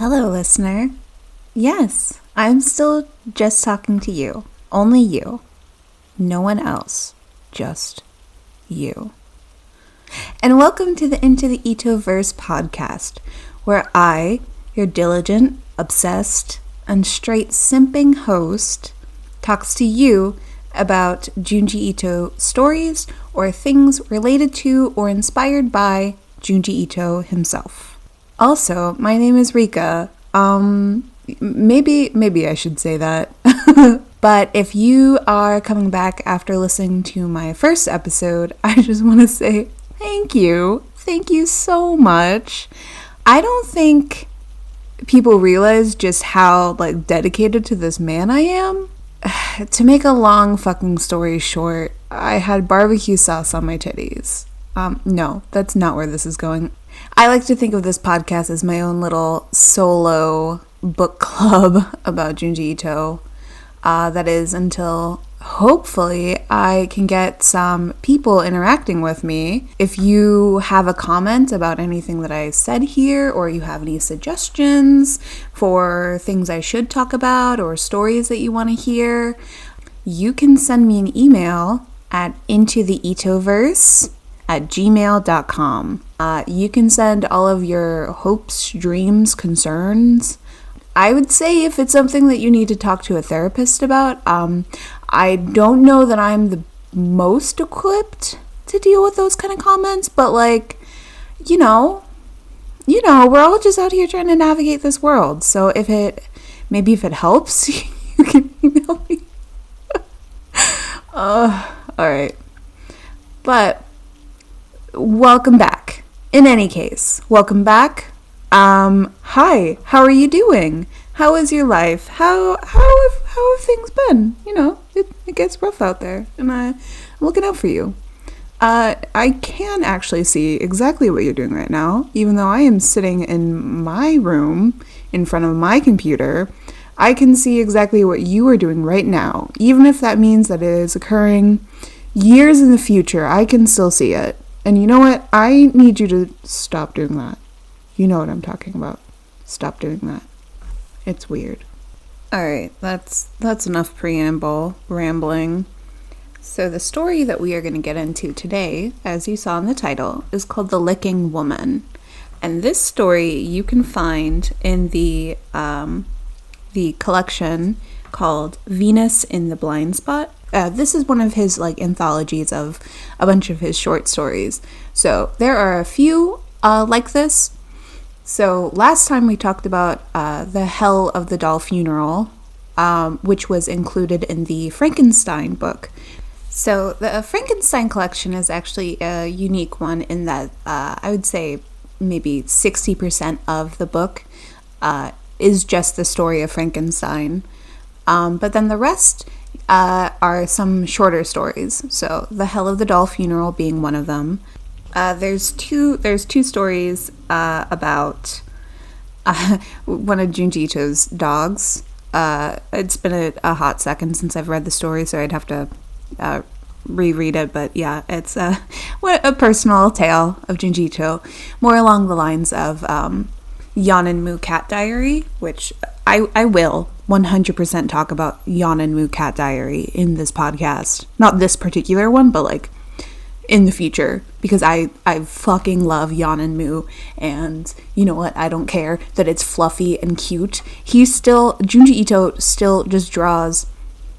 Hello, listener. Yes, I'm still just talking to you. Only you. No one else. Just you. And welcome to the Into the Itoverse podcast, where I, your diligent, obsessed, and straight simping host, talks to you about Junji Ito stories or things related to or inspired by Junji Ito himself. Also, my name is Rika. Maybe I should say that. But if you are coming back after listening to my first episode, I just want to say thank you. Thank you so much. I don't think people realize just how dedicated to this man I am. To make a long fucking story short, I had barbecue sauce on my titties. No, that's not where this is going. I like to think of this podcast as my own little solo book club about Junji Ito. That is until hopefully I can get some people interacting with me. If you have a comment about anything that I said here, or you have any suggestions for things I should talk about or stories that you want to hear, you can send me an email at intotheitoverse@gmail.com. You can send all of your hopes, dreams, concerns. I would say if it's something that you need to talk to a therapist about, I don't know that I'm the most equipped to deal with those kind of comments, but we're all just out here trying to navigate this world. So if it helps, you can email me. All right. But welcome back. In any case, welcome back. Hi, how are you doing? How is your life? How have things been? It gets rough out there, and I'm looking out for you. I can actually see exactly what you're doing right now, even though I am sitting in my room in front of my computer. I can see exactly what you are doing right now, even if that means that it is occurring years in the future. I can still see it. And you know what? I need you to stop doing that. You know what I'm talking about. Stop doing that. It's weird. Alright, that's enough preamble, rambling. So the story that we are going to get into today, as you saw in the title, is called The Licking Woman. And this story you can find in the collection called Venus in the Blind Spot. This is one of his anthologies of a bunch of his short stories. So there are a few like this. So last time we talked about The Hell of the Doll Funeral, which was included in the Frankenstein book. So the Frankenstein collection is actually a unique one in that I would say maybe 60% of the book is just the story of Frankenstein. But then the rest are some shorter stories. So The Hell of the Doll Funeral being one of them. There's two stories about one of Junji Ito's dogs. It's been a hot second since I've read the story, so I'd have to reread it. But yeah, it's a personal tale of Junji Ito, more along the lines of Yanenmu Cat Diary, which I will 100% talk about Yanenmu Cat Diary in this podcast. Not this particular one, but in the future, because I fucking love Yanenmu, and you know what? I don't care that it's fluffy and cute. Junji Ito still just draws.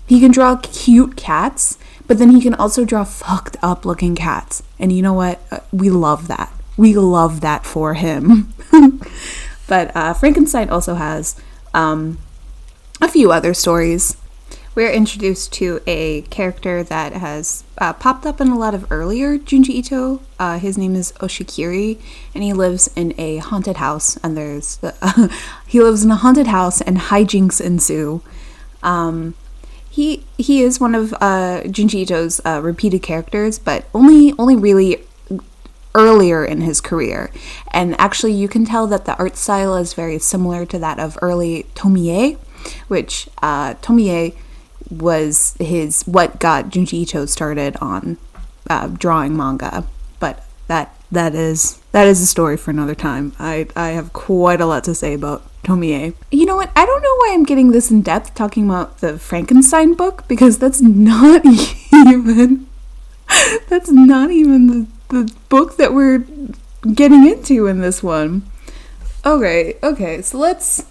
He can draw cute cats, but then he can also draw fucked up looking cats. And you know what? We love that. We love that for him. But Frankenstein also has a few other stories. We're introduced to a character that has popped up in a lot of earlier Junji Ito. His name is Oshikiri, and he lives in a haunted house. And he lives in a haunted house, and hijinks ensue. He is one of Junji Ito's repeated characters, but only really earlier in his career. And actually, you can tell that the art style is very similar to that of early Tomie, which Tomie was what got Junji Ito started on drawing manga. But that is a story for another time. I have quite a lot to say about Tomie. You know what? I don't know why I'm getting this in depth talking about the Frankenstein book, because that's not even the book that we're getting into in this one. Okay, so let's...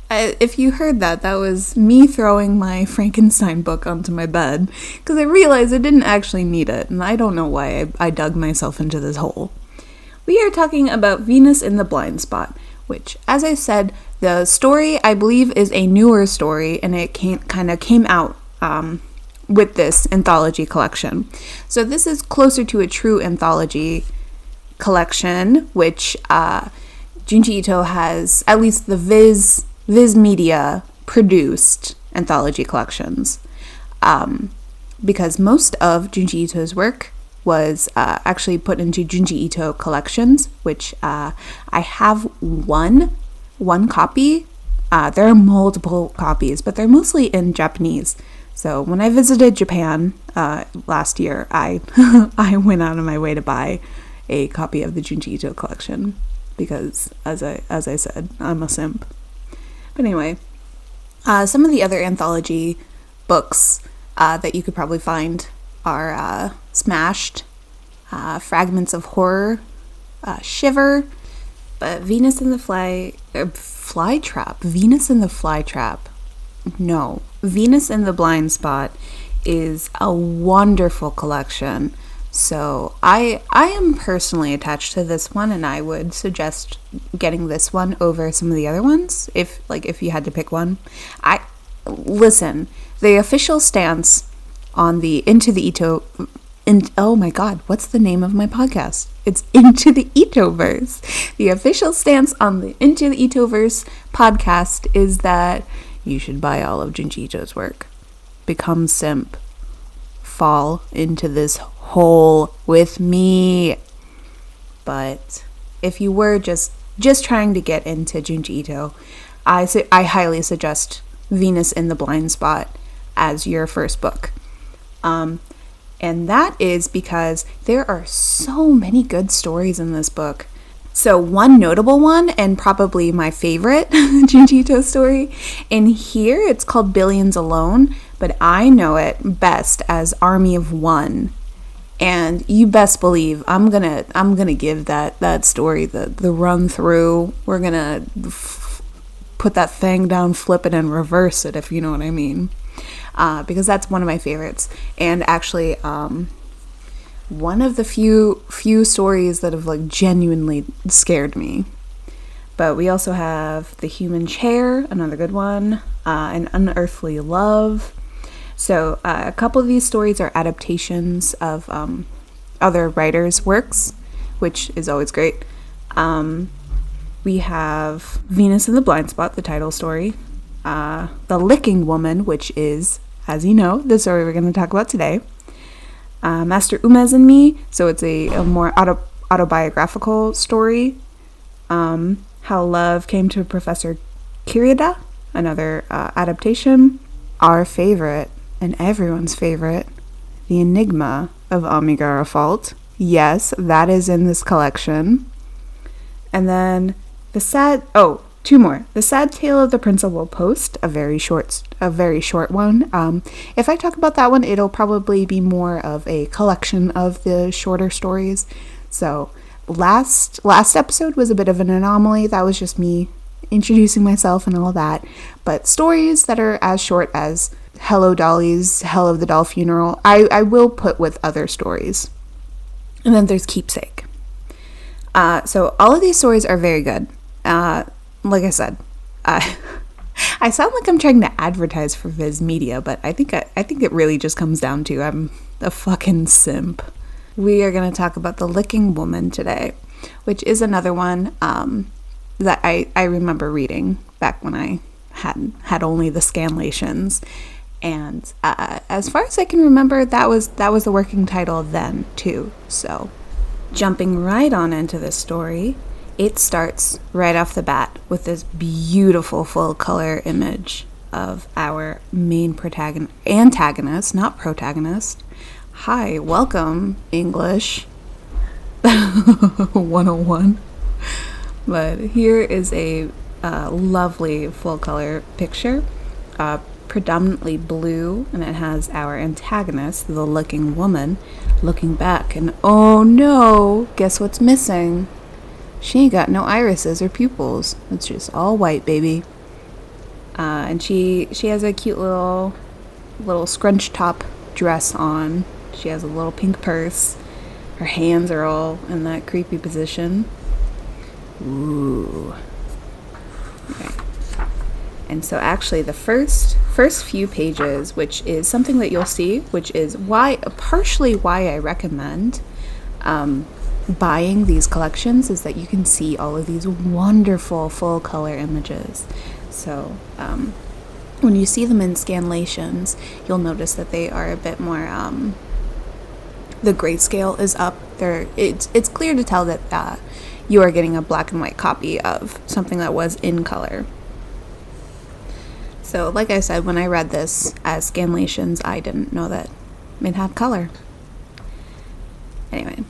if you heard that was me throwing my Frankenstein book onto my bed, because I realized I didn't actually need it, and I don't know why I dug myself into this hole. We are talking about Venus in the Blind Spot, which, as I said, the story, I believe, is a newer story, and it came out with this anthology collection. So this is closer to a true anthology collection, which Junji Ito has, at least the Viz Media produced anthology collections, because most of Junji Ito's work was actually put into Junji Ito collections, which I have one copy. There are multiple copies, but they're mostly in Japanese. So when I visited Japan last year, I I went out of my way to buy a copy of the Junji Ito collection, because as I said, I'm a simp. But anyway, some of the other anthology books that you could probably find are Smashed, Fragments of Horror, Shiver, but Venus in the Flytrap. Venus in the Flytrap. No, Venus in the Blind Spot is a wonderful collection. So I am personally attached to this one, and I would suggest getting this one over some of the other ones if you had to pick one. Listen, the official stance on the Into the Ito, oh my god, what's the name of my podcast? It's Into the Itoverse. The official stance on the Into the Itoverse podcast is that you should buy all of Junji Ito's work. Become simp. Fall into this hole with me. But if you were just trying to get into Junji Ito, I highly suggest Venus in the Blind Spot as your first book. And that is because there are so many good stories in this book. So one notable one, and probably my favorite Junji Ito story, in here it's called Billions Alone, but I know it best as Army of One. And you best believe I'm gonna give that story the run through. We're gonna put that thing down, flip it, and reverse it, if you know what I mean. Because that's one of my favorites, and actually one of the few stories that have genuinely scared me. But we also have The Human Chair, another good one, An Unearthly Love. So a couple of these stories are adaptations of other writers' works, which is always great. We have Venus in the Blind Spot, the title story. The Licking Woman, which is, as you know, the story we're going to talk about today. Master Umez and Me, so it's a more autobiographical story. How Love Came to Professor Kirida, another adaptation. Our favorite, and everyone's favorite, The Enigma of Amigara Fault. Yes, that is in this collection. And then two more. The Sad Tale of the Principal Post, a very short one. If I talk about that one, it'll probably be more of a collection of the shorter stories. So last episode was a bit of an anomaly. That was just me introducing myself and all that. But stories that are as short as Hello Dolly's Hell of the Doll Funeral, I will put with other stories. And then there's Keepsake. So all of these stories are very good. Like I said, I sound like I'm trying to advertise for Viz Media, but I think it really just comes down to I'm a fucking simp. We are going to talk about The Licking Woman today, which is another one that I remember reading back when I had only the scanlations. And as far as I can remember, that was the working title then too. So jumping right on into this story, it starts right off the bat with this beautiful full color image of our main antagonist, not protagonist. Hi, welcome, English 101. But here is a lovely full color picture, predominantly blue, and it has our antagonist, the looking woman, looking back, and oh no, guess what's missing? She ain't got no irises or pupils. It's just all white, baby. And she has a cute little scrunch top dress on. She has a little pink purse. Her hands are all in that creepy position. Ooh. Okay. And so actually the first few pages, which is something that you'll see, which is partially why I recommend buying these collections, is that you can see all of these wonderful full color images. So when you see them in scanlations, you'll notice that they are a bit more, the grayscale is up. It's clear to tell that you are getting a black and white copy of something that was in color. So like I said, when I read this as scanlations, I didn't know that it had color. Anyway,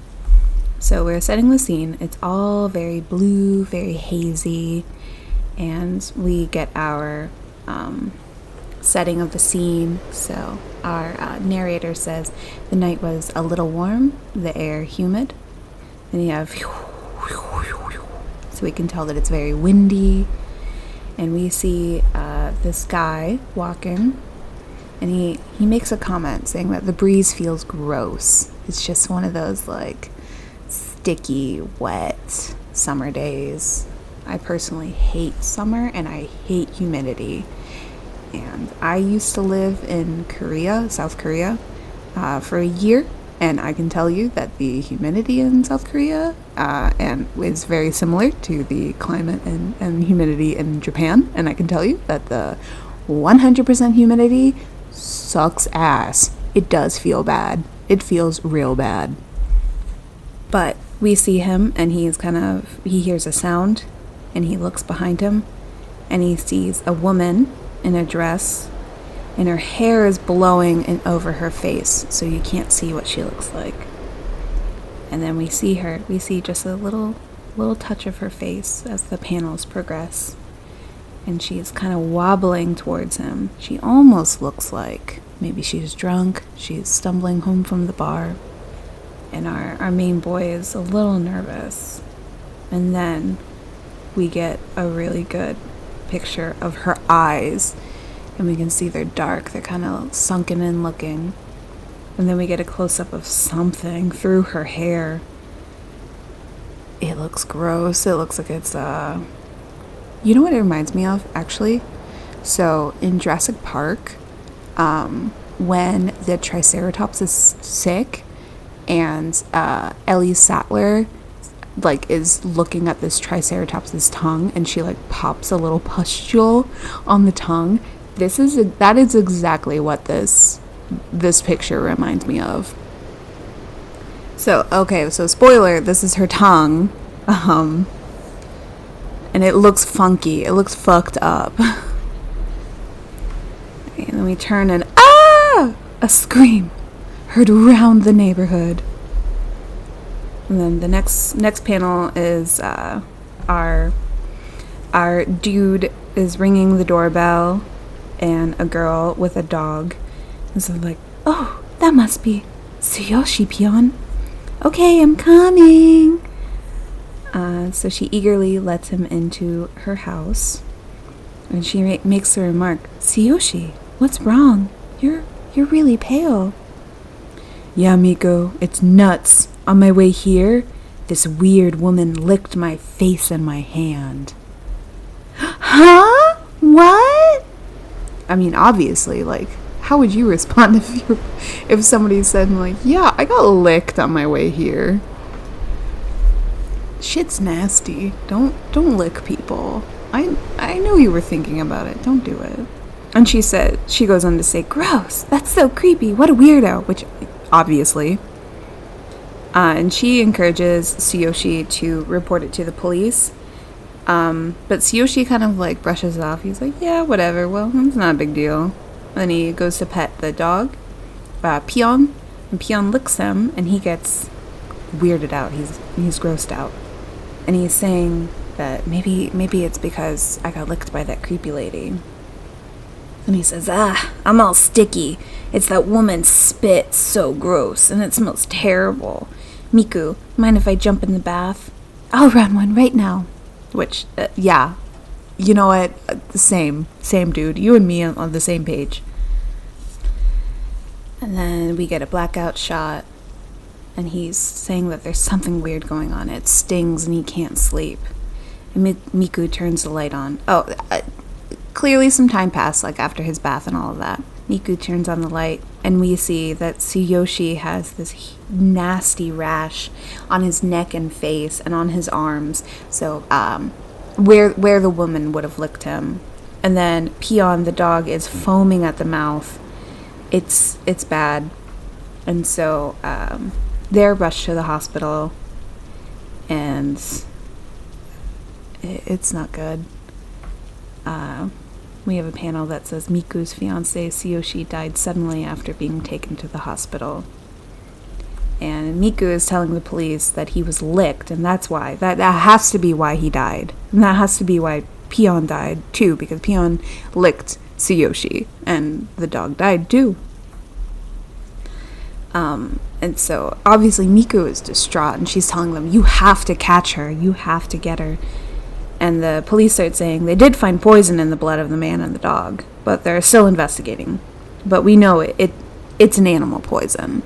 so we're setting the scene. It's all very blue, very hazy, and we get our setting of the scene. So our narrator says the night was a little warm, the air humid. Then you have, so we can tell that it's very windy. And we see this guy walking, and he makes a comment saying that the breeze feels gross. It's just one of those like sticky, wet summer days. I personally hate summer, and I hate humidity. And I used to live in Korea, South Korea, for a year, and I can tell you that the humidity in South Korea and is very similar to the climate and humidity in Japan. And I can tell you that the 100% humidity sucks ass. It does feel bad. It feels real bad. But we see him, and he hears a sound, and he looks behind him, and he sees a woman in a dress, and her hair is blowing in over her face, so you can't see what she looks like. And then we see just a little touch of her face as the panels progress, and she's kind of wobbling towards him. She almost looks like maybe she's drunk, she's stumbling home from the bar, and our main boy is a little nervous. And then we get a really good picture of her eyes, and we can see they're dark, they're kind of sunken in looking. And then we get a close-up of something through her hair. It looks gross. It looks like it's you know what it reminds me of, actually? So in Jurassic Park, when the Triceratops is sick, and Ellie Sattler is looking at this Triceratops's tongue, and she pops a little pustule on the tongue. That is exactly what this picture reminds me of. So spoiler, this is her tongue, and it looks funky. It looks fucked up. And then we turn, and a scream heard around the neighborhood. And then the next panel is our dude is ringing the doorbell, and a girl with a dog. And so oh, that must be Tsuyoshi Pion. Okay, I'm coming. So she eagerly lets him into her house, and she makes the remark, Tsuyoshi, what's wrong? You're really pale. Yeah, Miko, it's nuts. On my way here, this weird woman licked my face and my hand. Huh? What? I mean, obviously, how would you respond if somebody said, yeah, I got licked on my way here? Shit's nasty. Don't lick people. I know you were thinking about it. Don't do it. And she goes on to say, gross, that's so creepy, what a weirdo, which obviously. And she encourages Tsuyoshi to report it to the police. But Tsuyoshi kind of brushes it off. He's like, yeah, whatever, well, it's not a big deal. Then he goes to pet the dog, Pion, and Pion licks him, and he gets weirded out. He's grossed out. And he's saying, that maybe it's because I got licked by that creepy lady. And he says, I'm all sticky. It's that woman's spit, so gross, and it smells terrible. Miku, mind if I jump in the bath? I'll run one right now. Which, yeah. You know what? Same dude. You and me on the same page. And then we get a blackout shot, and he's saying that there's something weird going on. It stings and he can't sleep. And Miku turns the light on. Clearly some time passed, like after his bath and all of that. Miku turns on the light, and we see that Tsuyoshi has this nasty rash on his neck and face and on his arms. So, where the woman would have licked him. And then Peon, the dog, is foaming at the mouth. It's bad. And so, they're rushed to the hospital, and it's not good. We have a panel that says Miku's fiancé, Tsuyoshi, died suddenly after being taken to the hospital. And Miku is telling the police that he was licked, and that's why. That has to be why he died. And that has to be why Peon died, too, because Peon licked Tsuyoshi, and the dog died, too. And so, obviously, Miku is distraught, and she's telling them, you have to catch her, you have to get her. And the police start saying they did find poison in the blood of the man and the dog, but they're still investigating. But we know it's an animal poison.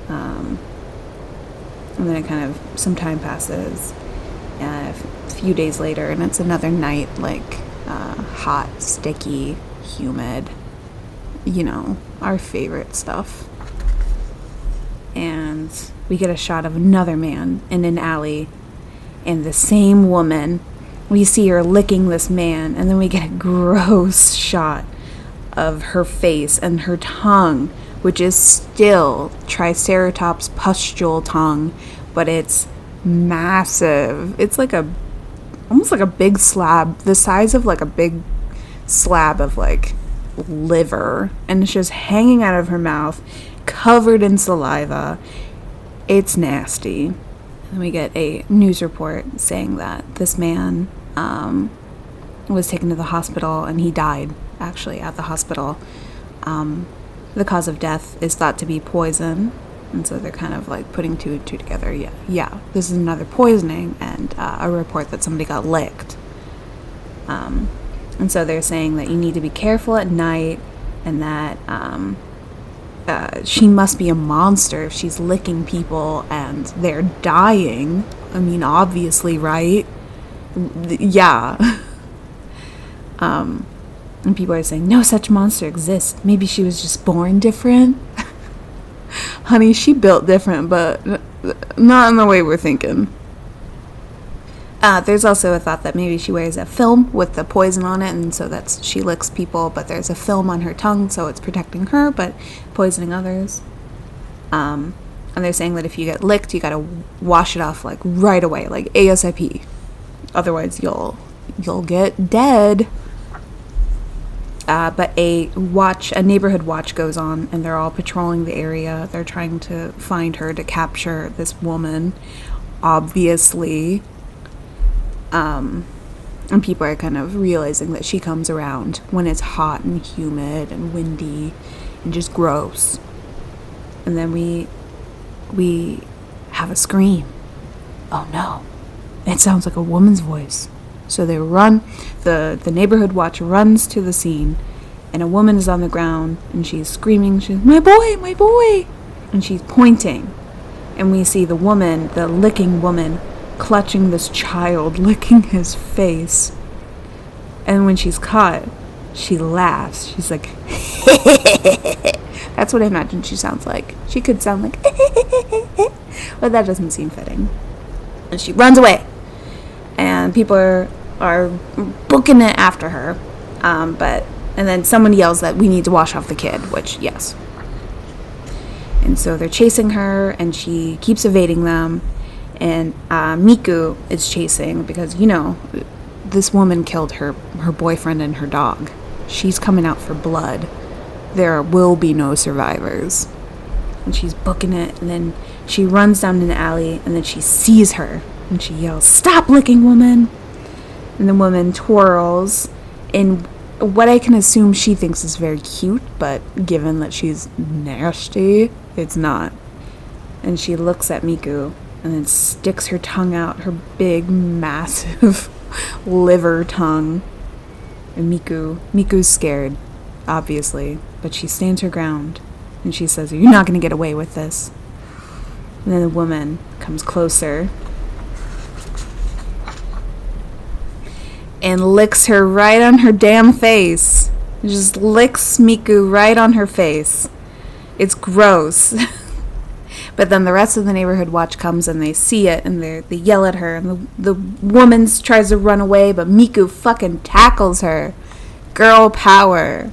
And then it kind of, some time passes, a few days later, and it's another night, like, hot, sticky, humid, you know, our favorite stuff. And we get a shot of another man in an alley, and the same woman. We see her licking this man, and then we get a gross shot of her face and her tongue, which is still Triceratops pustule tongue, but it's massive. It's like almost like a big slab, the size of like a big slab of like liver, and it's just hanging out of her mouth, covered in saliva. It's nasty. And we get a news report saying that this man was taken to the hospital, and he died, actually, at the hospital. The cause of death is thought to be poison, and so they're kind of like putting two and two together. Yeah, this is another poisoning, and a report that somebody got licked. And so they're saying that you need to be careful at night, and that she must be a monster if she's licking people and they're dying. I mean, obviously, right? Yeah. And people are saying, no such monster exists. Maybe she was just born different. Honey, she built different, but not in the way we're thinking. There's also a thought that maybe she wears a film with the poison on it, and so she licks people, but there's a film on her tongue, so it's protecting her, but poisoning others. And they're saying that if you get licked, you gotta wash it off, like, right away, like, ASAP. Otherwise, you'll get dead. But a neighborhood watch goes on, and they're all patrolling the area. They're trying to find her to capture this woman, obviously. And people are kind of realizing that she comes around when it's hot and humid and windy and just gross. And then we have a scream. Oh no, it sounds like a woman's voice. So they run, the neighborhood watch runs to the scene, and a woman is on the ground, and she's screaming, she's, my boy, and she's pointing. And we see the woman, the licking woman, clutching this child, licking his face. And when she's caught, she laughs. She's like, that's what I imagine she sounds like. She could sound like, but that doesn't seem fitting. And she runs away. And people are booking it after her. And then someone yells that we need to wash off the kid, which, yes. And so they're chasing her, and she keeps evading them. And Miku is chasing because, you know, this woman killed her boyfriend and her dog. She's coming out for blood. There will be no survivors. And she's booking it, and then she runs down an alley, and then she sees her. And she yells, "Stop licking, woman!" And the woman twirls in what I can assume she thinks is very cute, but given that she's nasty, it's not. And she looks at Miku and then sticks her tongue out, her big, massive liver tongue. And Miku's scared, obviously, but she stands her ground. And she says, "You're not going to get away with this." And then the woman comes closer and licks her right on her damn face. Just licks Miku right on her face. It's gross. But then the rest of the neighborhood watch comes and they see it and they yell at her. And the woman tries to run away, but Miku fucking tackles her. Girl power.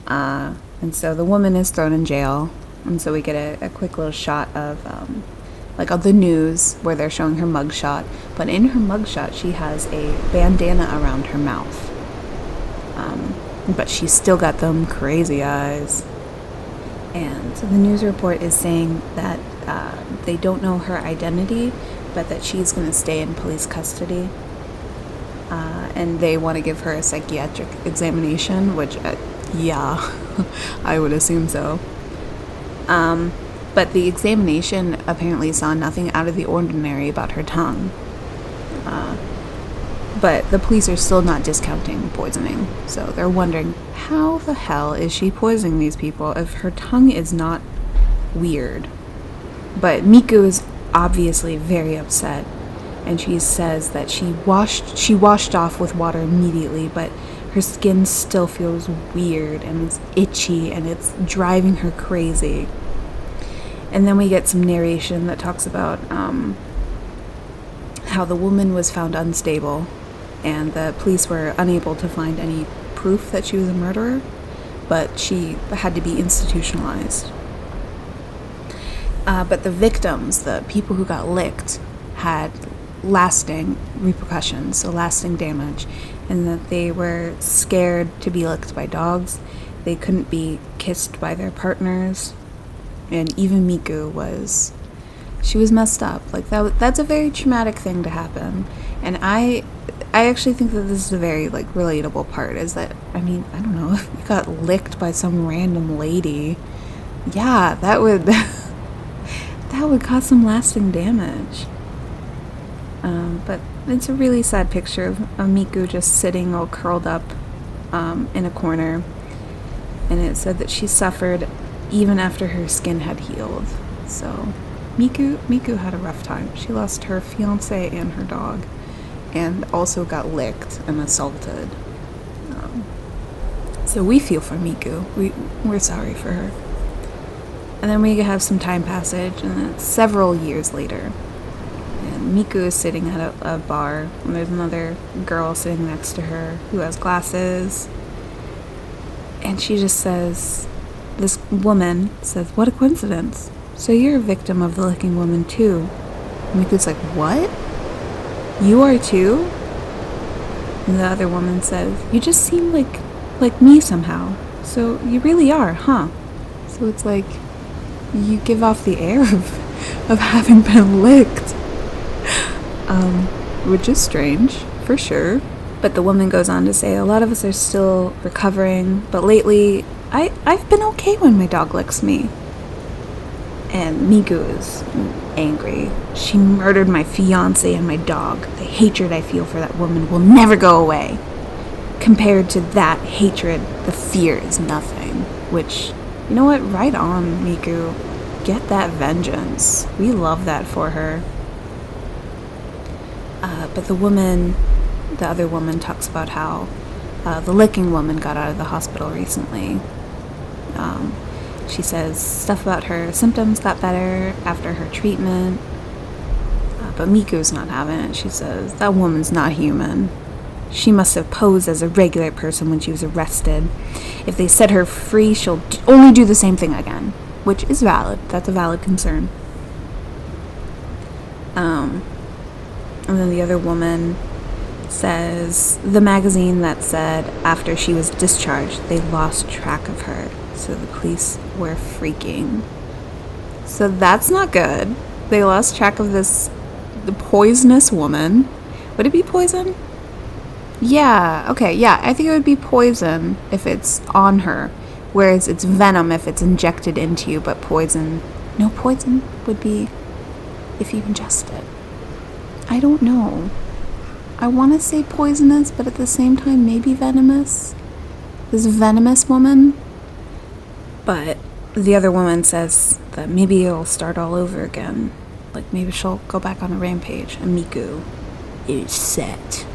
And so the woman is thrown in jail. And so we get a quick little shot of of the news where they're showing her mugshot. But in her mugshot, she has a bandana around her mouth. But she's still got them crazy eyes. And so the news report is saying that they don't know her identity, but that she's going to stay in police custody. And they want to give her a psychiatric examination, which, yeah, I would assume so. But the examination apparently saw nothing out of the ordinary about her tongue. But the police are still not discounting poisoning. So they're wondering, how the hell is she poisoning these people if her tongue is not weird? But Miku is obviously very upset. And she says that she washed off with water immediately, but her skin still feels weird and it's itchy and it's driving her crazy. And then we get some narration that talks about how the woman was found unstable and the police were unable to find any proof that she was a murderer, but she had to be institutionalized. But the victims, the people who got licked, had lasting repercussions, so lasting damage, and that they were scared to be licked by dogs. They couldn't be kissed by their partners. And even Miku was messed up. Like that's a very traumatic thing to happen. And I actually think that this is a very relatable part, is that, I don't know, if you got licked by some random lady, yeah, that would cause some lasting damage. But it's a really sad picture of Miku just sitting all curled up in a corner. And it said that she suffered even after her skin had healed. So Miku had a rough time. She lost her fiance and her dog, and also got licked and assaulted. So we feel for Miku. We're sorry for her. And then we have some time passage, and then it's several years later. And Miku is sitting at a bar, and there's another girl sitting next to her who has glasses. And she just says, this woman says, "What a coincidence. So you're a victim of the licking woman too." And Miku's like, "What? You are too?" And the other woman says, "You just seem like me somehow. So you really are, huh?" So it's like, you give off the air of having been licked. Which is strange, for sure. But the woman goes on to say, "A lot of us are still recovering, but lately, I've been okay when my dog licks me." And Miku is angry. "She murdered my fiance and my dog. The hatred I feel for that woman will never go away. Compared to that hatred, the fear is nothing." Which, you know what? Right on, Miku. Get that vengeance. We love that for her. But the other woman talks about how the licking woman got out of the hospital recently. She says stuff about her symptoms got better after her treatment. But Miku's not having it. She says, "That woman's not human. She must have posed as a regular person when she was arrested. If they set her free, she'll only do the same thing again." Which is valid. That's a valid concern. And then the other woman says the magazine that said after she was discharged, they lost track of her. So the police were freaking. So that's not good. They lost track of this the poisonous woman. Would it be poison? Yeah, okay, yeah. I think it would be poison if it's on her. Whereas it's venom if it's injected into you, but poison... No, poison would be if you ingest it. I don't know. I want to say poisonous, but at the same time, maybe venomous. This venomous woman. But the other woman says that maybe it'll start all over again. Like, maybe she'll go back on a rampage. And Miku is set.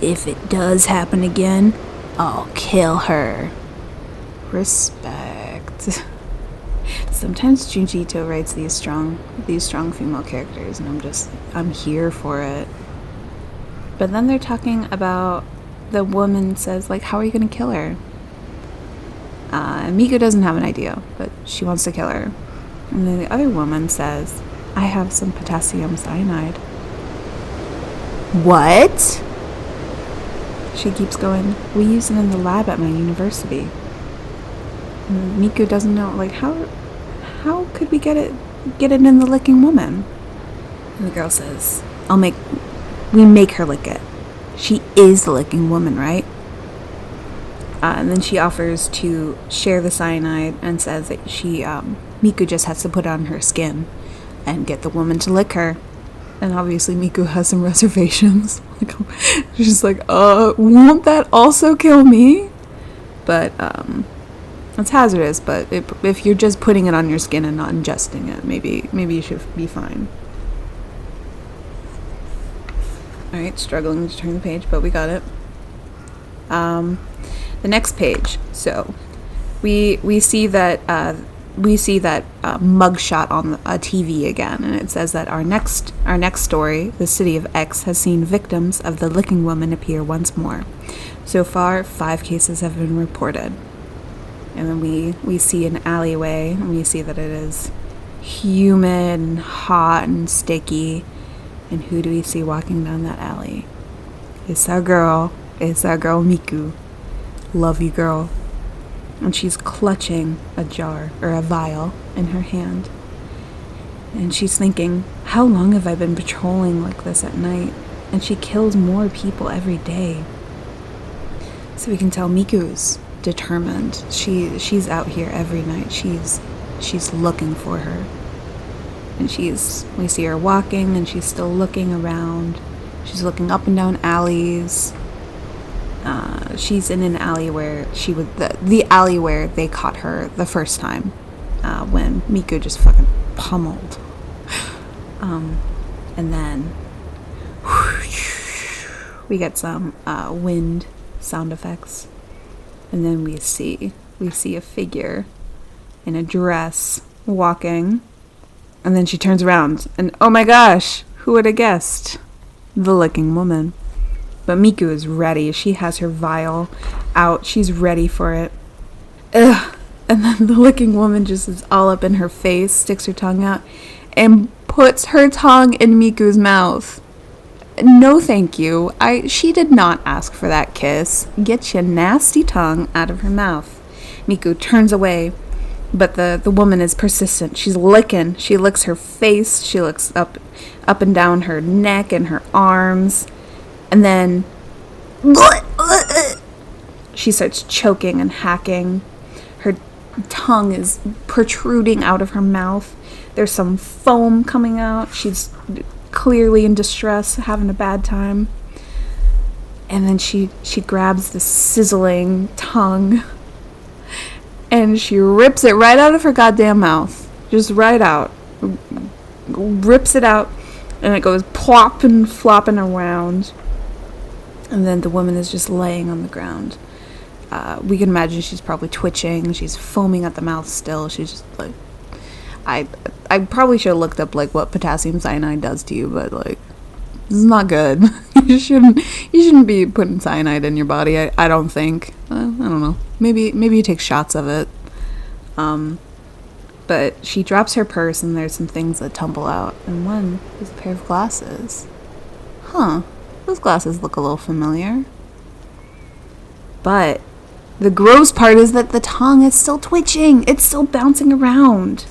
If it does happen again, I'll kill her. Respect. Sometimes Junji Ito writes these strong female characters, and I'm here for it. But then they're talking about, the woman says, like, how are you gonna kill her? And Miku doesn't have an idea, but she wants to kill her. And then the other woman says, I have some potassium cyanide. What? She keeps going, we use it in the lab at my university. And Miku doesn't know, like, how could we get it in the licking woman? And the girl says, we make her lick it. She is the licking woman, right? And then she offers to share the cyanide and says that Miku just has to put it on her skin and get the woman to lick her. And obviously Miku has some reservations. She's like, won't that also kill me? But, it's hazardous, but if you're just putting it on your skin and not ingesting it, maybe you should be fine. Alright, struggling to turn the page, but we got it. The next page. So, we see that mugshot on a TV again, and it says that our next story, the city of X, has seen victims of the licking woman appear once more. So far, 5 cases have been reported. And then we see an alleyway, and we see that it is humid and hot and sticky. And who do we see walking down that alley? It's our girl Miku. Love you, girl. And she's clutching a jar, or a vial, in her hand. And she's thinking, how long have I been patrolling like this at night? And she kills more people every day. So we can tell Miku's determined. She's out here every night. She's looking for her. And we see her walking, and she's still looking around. She's looking up and down alleys. She's in an alley where the alley where they caught her the first time, when Miku just fucking pummeled. And then we get some wind sound effects, and then we see a figure in a dress walking, and then she turns around, and oh my gosh, who would have guessed? The licking woman. But Miku is ready. She has her vial out. She's ready for it. Ugh. And then the licking woman just is all up in her face, sticks her tongue out, and puts her tongue in Miku's mouth. No thank you. She did not ask for that kiss. Get your nasty tongue out of her mouth. Miku turns away, but the woman is persistent. She's licking. She licks her face. She licks up and down her neck and her arms. And then she starts choking and hacking. Her tongue is protruding out of her mouth. There's some foam coming out. She's clearly in distress, having a bad time. And then she grabs the sizzling tongue and she rips it right out of her goddamn mouth. Just right out. Rips it out, and it goes plop and flopping around. And then the woman is just laying on the ground. We can imagine she's probably twitching. She's foaming at the mouth still. She's just like... I probably should have looked up, like, what potassium cyanide does to you, but, like, this is not good. You shouldn't be putting cyanide in your body, I don't think. I don't know. Maybe you take shots of it. But she drops her purse, and there's some things that tumble out. And one is a pair of glasses. Huh. Those glasses look a little familiar. But the gross part is that the tongue is still twitching. It's still bouncing around.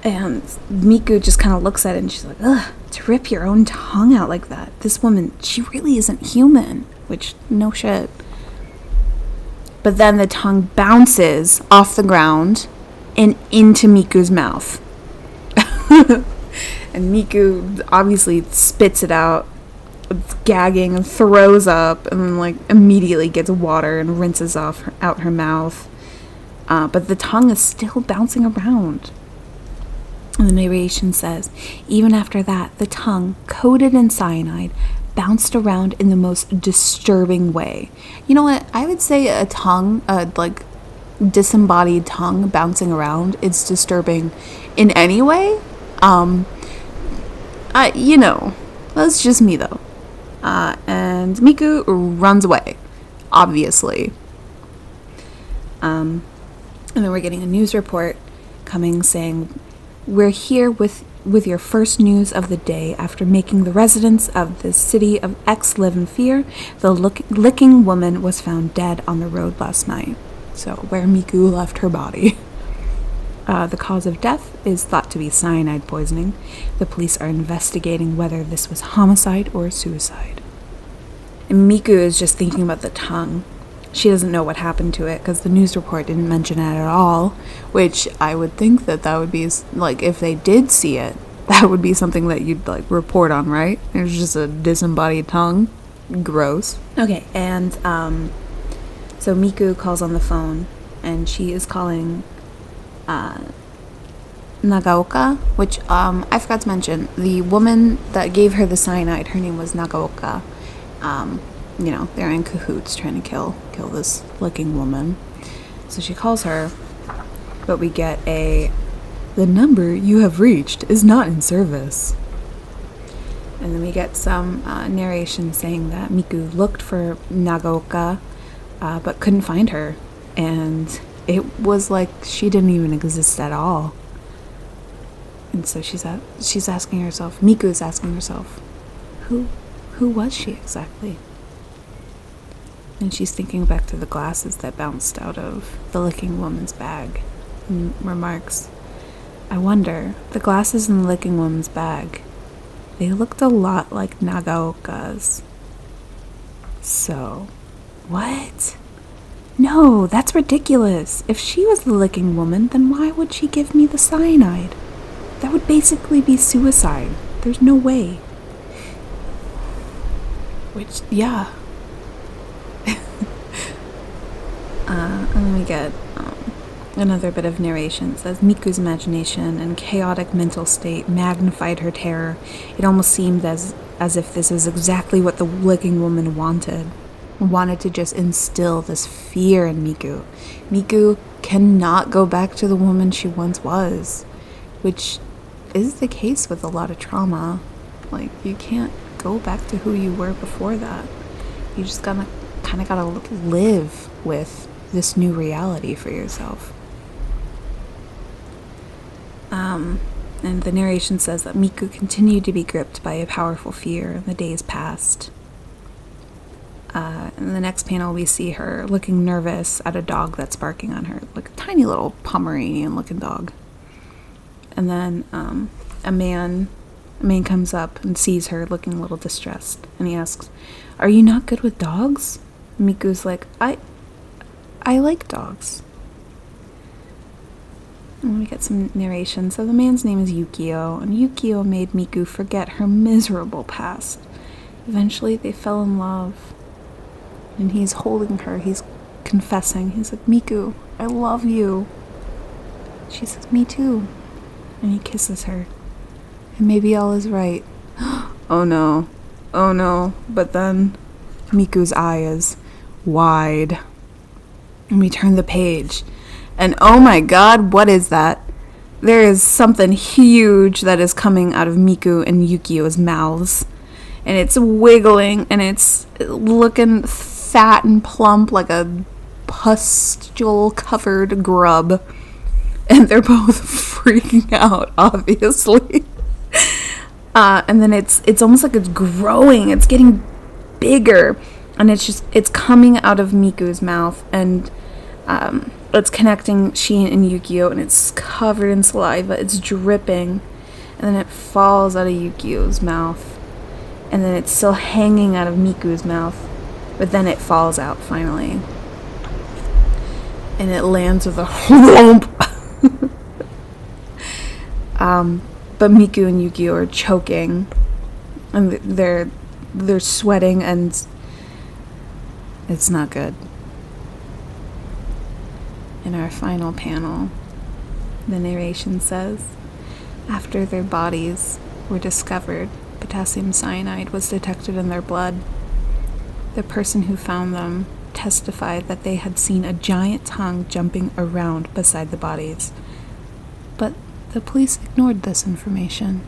And Miku just kind of looks at it and she's like, ugh, to rip your own tongue out like that. This woman, she really isn't human. Which, no shit. But then the tongue bounces off the ground and into Miku's mouth. And Miku obviously spits it out, gagging and throws up, and then like immediately gets water and rinses out her mouth. But the tongue is still bouncing around. And the narration says, even after that, the tongue, coated in cyanide, bounced around in the most disturbing way. You know what? I would say a tongue, like disembodied tongue bouncing around, is disturbing in any way. That's just me though. And Miku runs away, obviously. And then we're getting a news report coming saying, we're here with your first news of the day after making the residents of the city of X live in fear. The licking woman was found dead on the road last night. So, where Miku left her body. The cause of death is thought to be cyanide poisoning. The police are investigating whether this was homicide or suicide. And Miku is just thinking about the tongue. She doesn't know what happened to it because the news report didn't mention it at all, which I would think that would be, like, if they did see it, that would be something that you'd, like, report on, right? There's just a disembodied tongue. Gross. Okay, and, so Miku calls on the phone, and she is calling, Nagaoka, which, I forgot to mention, the woman that gave her the cyanide, her name was Nagaoka. They're in cahoots trying to kill this licking woman. So she calls her, but we get the number you have reached is not in service. And then we get some narration saying that Miku looked for Nagaoka, but couldn't find her. And it was like she didn't even exist at all. And so she's asking herself, Miku is asking herself, who was she exactly? And she's thinking back to the glasses that bounced out of the licking woman's bag and remarks, I wonder, the glasses in the licking woman's bag, they looked a lot like Nagaoka's. So, what? No, that's ridiculous. If she was the licking woman, then why would she give me the cyanide? That would basically be suicide. There's no way. Which, yeah. And then we get another bit of narration. It says, Miku's imagination and chaotic mental state magnified her terror. It almost seemed as if this is exactly what the licking woman wanted to just instill this fear in Miku. Miku cannot go back to the woman she once was, which is the case with a lot of trauma. Like, you can't go back to who you were before that. You just gotta live with this new reality for yourself. And the narration says that Miku continued to be gripped by a powerful fear, and the days passed. In the next panel, we see her looking nervous at a dog that's barking on her, like a tiny little Pomeranian-looking dog. And then a man comes up and sees her looking a little distressed, and he asks, "Are you not good with dogs?" Miku's like, I like dogs. And we get some narration. So the man's name is Yukio, and Yukio made Miku forget her miserable past. Eventually they fell in love, and he's holding her, he's confessing. He's like, Miku, I love you. She says, me too. And he kisses her. And maybe all is right. Oh no. But then Miku's eye is wide. And we turn the page. And oh my god, what is that? There is something huge that is coming out of Miku and Yukio's mouths. And it's wiggling, and it's looking fat and plump like a pustule-covered grub. And they're both freaking out, obviously. And then it's almost like it's growing. It's getting bigger. And it's coming out of Miku's mouth. And it's connecting Sheen and Yukio, and it's covered in saliva. It's dripping, and then it falls out of Yukio's mouth, and then it's still hanging out of Miku's mouth, but then it falls out finally, and it lands with a whoomp. But Miku and Yukio are choking, and they're sweating, and it's not good. In our final panel, the narration says, after their bodies were discovered, potassium cyanide was detected in their blood. The person who found them testified that they had seen a giant tongue jumping around beside the bodies. But the police ignored this information.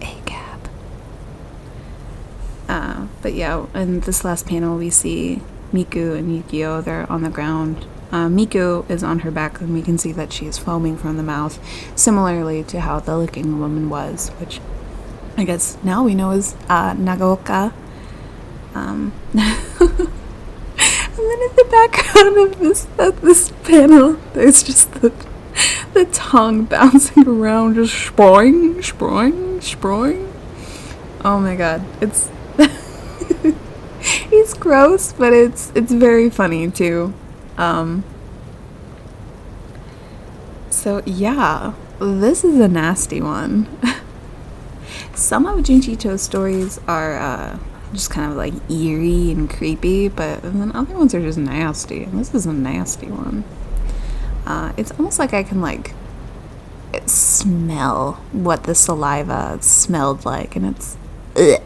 ACAB. But yeah, in this last panel we see Miku and Yukio, they're on the ground. Miku is on her back, and we can see that she's foaming from the mouth, similarly to how the licking woman was, which I guess now we know is Nagaoka. And then in the background of this panel, there's just the tongue bouncing around, just spoing, spoing, spoing. Oh my god, it's it's gross, but it's very funny too. So yeah, this is a nasty one. Some of Junchito's stories are just kind of like eerie and creepy, but then other ones are just nasty, and this is a nasty one. It's almost like I can like smell what the saliva smelled like, and it's ugh.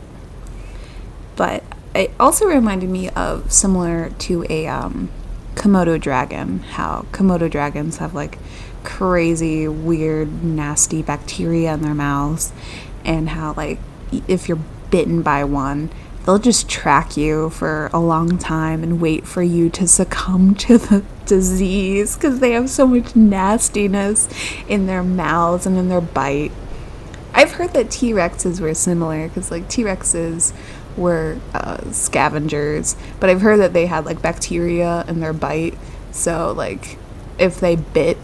But it also reminded me of, similar to a Komodo dragon, how Komodo dragons have like crazy, weird, nasty bacteria in their mouths, and how like if you're bitten by one, they'll just track you for a long time and wait for you to succumb to the disease because they have so much nastiness in their mouths and in their bite. I've heard that T-Rexes were similar, because like T-Rexes were scavengers, but I've heard that they had like bacteria in their bite, so like if they bit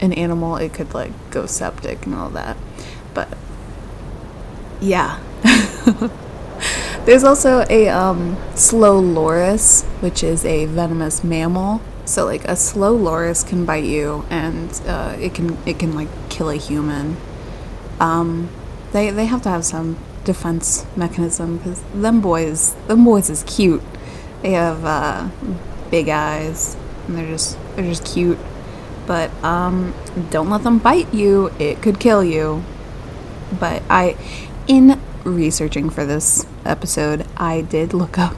an animal it could like go septic and all that. But yeah. There's also a slow loris, which is a venomous mammal. So like a slow loris can bite you, and it can like kill a human. They have to have some defense mechanism, because them boys is cute. They have big eyes, and they're just cute. But don't let them bite you; it could kill you. But in researching for this episode, I did look up.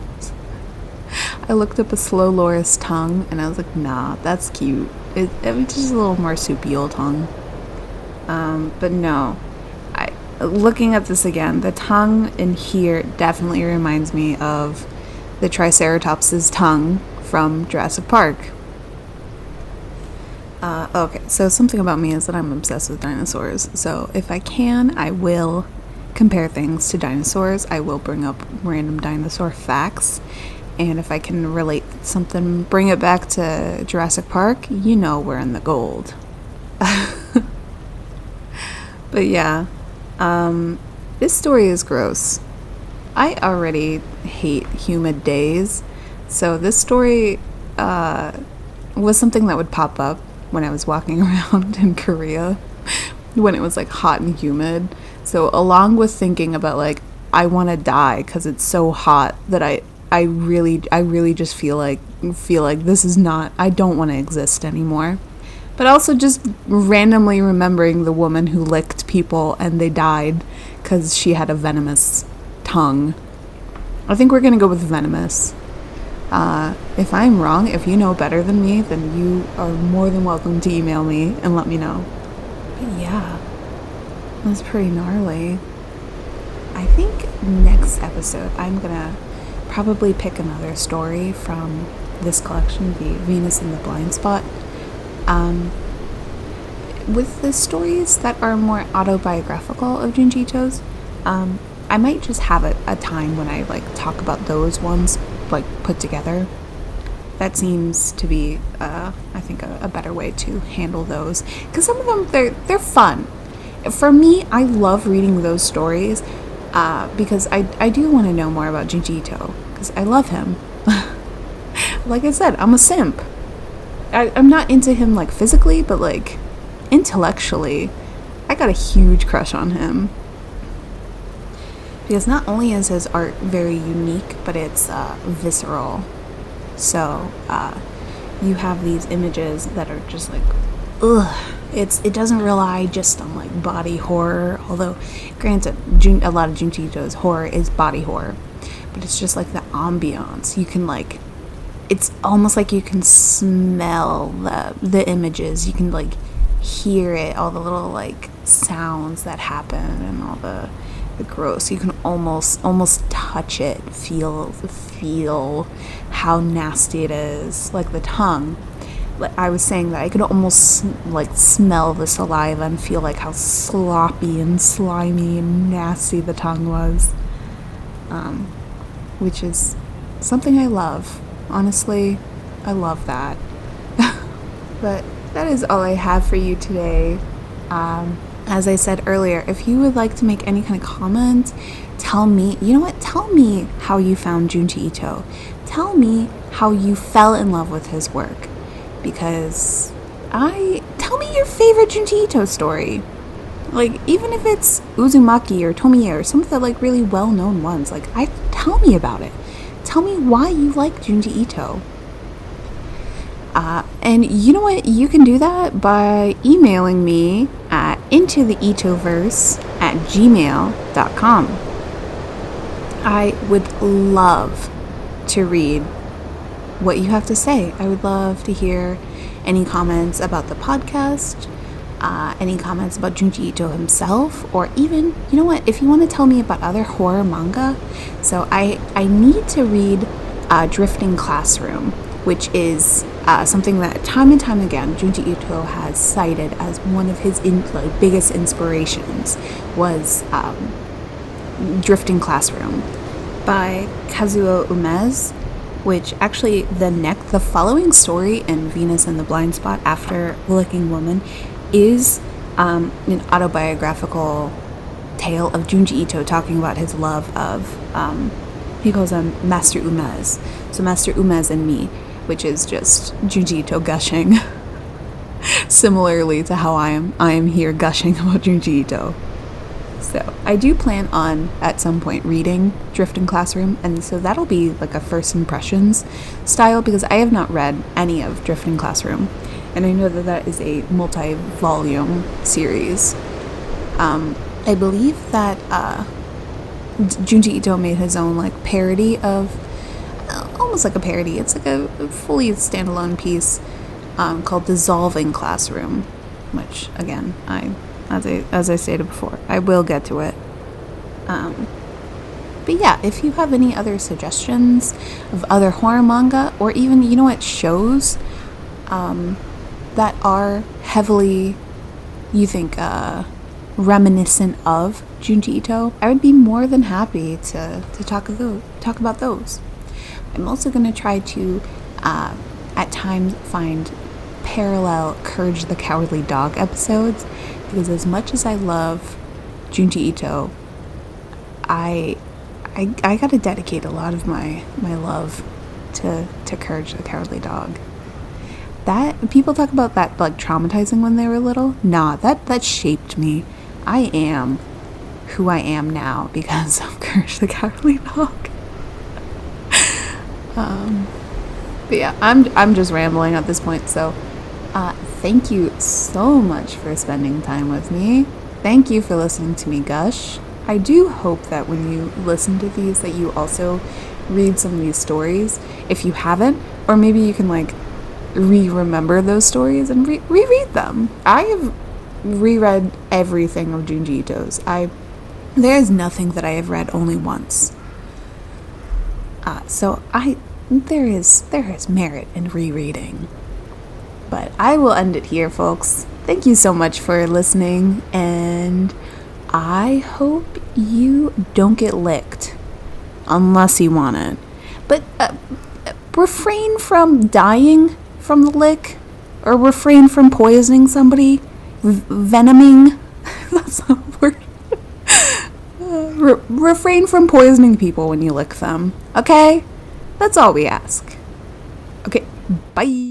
I looked up a slow loris tongue, and I was like, nah, that's cute. It was just a little marsupial tongue. But no. Looking at this again, the tongue in here definitely reminds me of the Triceratops's tongue from Jurassic Park. Okay, so something about me is that I'm obsessed with dinosaurs. So if I can, I will compare things to dinosaurs. I will bring up random dinosaur facts. And if I can relate something, bring it back to Jurassic Park, you know we're in the gold. But yeah. This story is gross. I already hate humid days, so this story was something that would pop up when I was walking around in Korea when it was like hot and humid. So along with thinking about like I want to die because it's so hot that I really just feel like this is not, I don't want to exist anymore. But also just randomly remembering the woman who licked people and they died because she had a venomous tongue. I think we're going to go with venomous. If I'm wrong, if you know better than me, then you are more than welcome to email me and let me know. But yeah, that's pretty gnarly. I think next episode I'm going to probably pick another story from this collection, the Venus in the Blind Spot. With the stories that are more autobiographical of Junchito's, I might just have a time when I like talk about those ones like put together. that seems to be, I think, a better way to handle those. Because some of them, they're fun. For me, I love reading those stories because I do want to know more about Junji Ito, because I love him. Like I said, I'm a simp. I'm not into him, like, physically, but, like, intellectually, I got a huge crush on him. Because not only is his art very unique, but it's visceral. So, you have these images that are just like, ugh. It doesn't rely just on, like, body horror, although, granted, a lot of Junji Ito's horror is body horror. But it's just, like, the ambiance. You can, like, it's almost like you can smell the images. You can, like, hear it, all the little, like, sounds that happen and all the gross. You can almost touch it, feel how nasty it is, like the tongue. Like I was saying, that I could almost, like, smell the saliva and feel, like, how sloppy and slimy and nasty the tongue was, which is something I love. Honestly, I love that. But that is all I have for you today. As I said earlier, if you would like to make any kind of comment, tell me, you know what, tell me how you found Junji Ito. Tell me how you fell in love with his work. Because tell me your favorite Junji Ito story. Like, even if it's Uzumaki or Tomie or some of the, like, really well-known ones, like, tell me about it. Tell me why you like Junji Ito. And you know what? You can do that by emailing me at intotheitoverse@gmail.com. I would love to read what you have to say. I would love to hear any comments about the podcast, any comments about Junji Ito himself, or even, you know what, if you want to tell me about other horror manga. So I need to read Drifting Classroom, which is something that time and time again Junji Ito has cited as one of his biggest inspirations, was Drifting Classroom by Kazuo Umez, which actually the following story in Venus in the Blind Spot after Licking Woman is an autobiographical tale of Junji Ito talking about his love of, he calls him Master Umez. So Master Umez and Me, which is just Junji Ito gushing, similarly to how I am here gushing about Junji Ito. So I do plan on at some point reading Drifting Classroom, and so that'll be like a first impressions style, because I have not read any of Drifting Classroom, and I know that is a multi-volume series. I believe that Junji Ito made his own, like, parody of, almost like a parody, it's like a fully standalone piece called Dissolving Classroom, which, again, as I stated before, I will get to it. But yeah, if you have any other suggestions of other horror manga, or even, you know what, shows that are heavily, you think, reminiscent of Junji Ito, I would be more than happy to talk about those. I'm also going to try to, at times, find parallel Courage the Cowardly Dog episodes, because as much as I love Junji Ito, I gotta dedicate a lot of my love to Courage the Cowardly Dog. That, people talk about that, like, traumatizing when they were little. Nah, that shaped me. I am who I am now because of Courage the Cowardly Dog. But yeah, I'm just rambling at this point, so thank you so much for spending time with me. Thank you for listening to me gush. I do hope that when you listen to these that you also read some of these stories, if you haven't, or maybe you can, like, remember those stories and reread them. I have reread everything of Junji Ito's. There is nothing that I have read only once. So there is merit in rereading. But I will end it here, folks. Thank you so much for listening, and I hope you don't get licked unless you want it. But refrain from dying from the lick, or refrain from poisoning somebody, venoming. That's not a word. Refrain from poisoning people when you lick them. Okay? That's all we ask. Okay, bye.